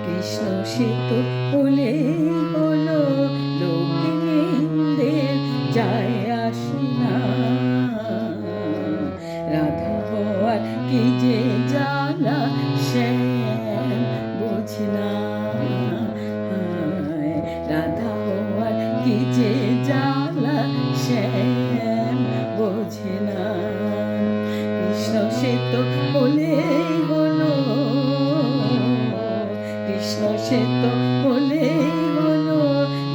কৃষ্ণ সে তো হলে হলো, লোকে নিন্দের যায় আসি না। রাধা হওয়ার কি যে জ্বালা শ্যাম বোঝে না। রাধা হওয়ার কি যে জ্বালা শ্যাম বোঝে না। কৃষ্ণ সে তো হলেই হলো, কৃষ্ণ সে তো হলেই হলো,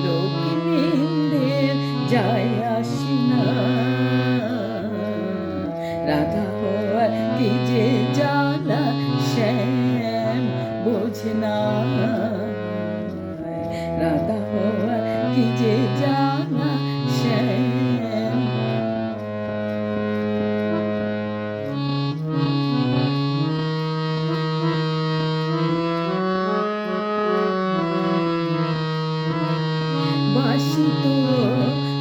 লোক নিন্দের যায় আসি না। রাধা হওয়ার কি যে জ্বালা শ্যাম বোঝে না। রাধা হওয়ার কি যে জ্বালা শ্যাম। বাঁশি তো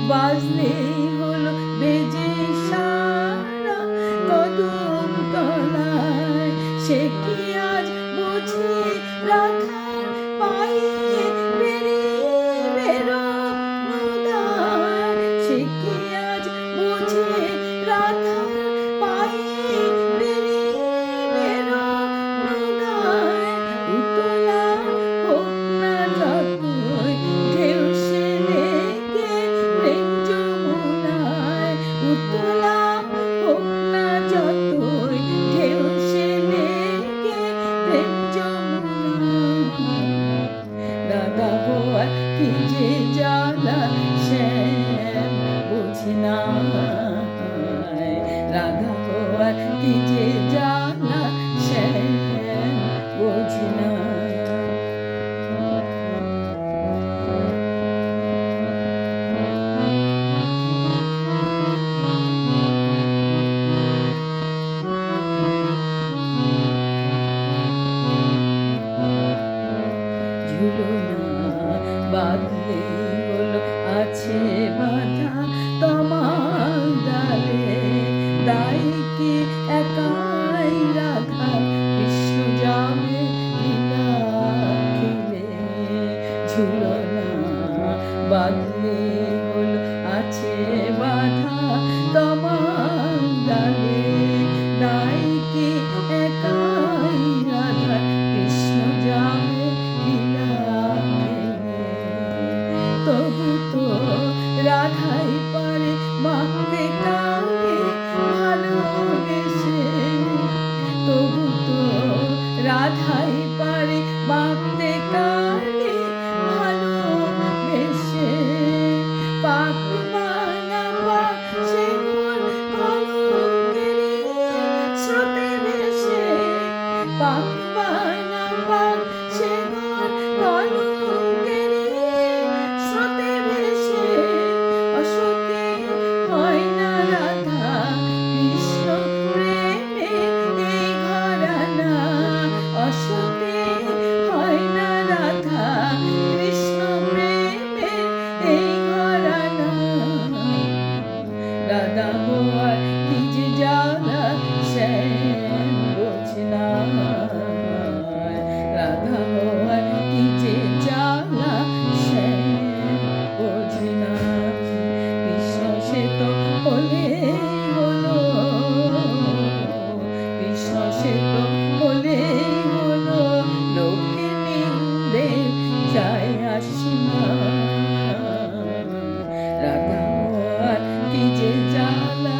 বাজলেই হলো বেজে সারা কদম তলায়। সে কি আজ বুঝি রাধার পায়ে বেরিয়ে বেরোনোদায়। সে কি আজ বুঝি রাধার পায়ে বেরিয়ে বেরোনোদায়। উতলা হোক না যতই ঢেউ সে লেগে প্রেম যমুনায়। উতলা হোক না যতই ঢেউ সে লেগে প্রেম যমুনায়। রাধা হওয়ার কি যে জ্বালা শ্যাম বোঝে না। রাধা হওয়ার কি যে জ্বালা শ্যাম বোঝে না। ঝুলনা বাঁধলে হলো আছে বাঁধা তমাল ডালে। তাই কি একাই রাধা কৃষ্ণ যাবে লীলা খেলে। ঝুলনা বাঁধলে হলো আছে বাঁধা তমাল ডালে। তাই কি একাই রাধা কৃষ্ণ যাবে লীলা খেলে। তবু তো রাধাই পারে মাখতে কাউকে ভালোবেসে। তবু তো রাধাই পারে মাখতে কাউকে ভালোবেসে। পাক বানা পাক সে মোর কলঙ্কেরই স্রোতে ভেসে। পাক বানা পাক সে মোর কলঙ্কেরই স্রোতে ভেসে। অসতে হয় না রাধা কৃষ্ণ প্রেমে এই ঘরানা। অসতে হয় না রাধা কৃষ্ণ প্রেমে এই ঘরানা। রাধা হওয়ার কি যে জ্বালা শ্যাম বোঝে না। রাধা হওয়ার কি যে জ্বালা শ্যাম বোঝে না। কৃষ্ণ সে তো হলেই হলো, কৃষ্ণ সে তো হলেই হলো, লোকে নিন্দের যায় আসি না। রাধা হওয়ার কি যে জ্বালা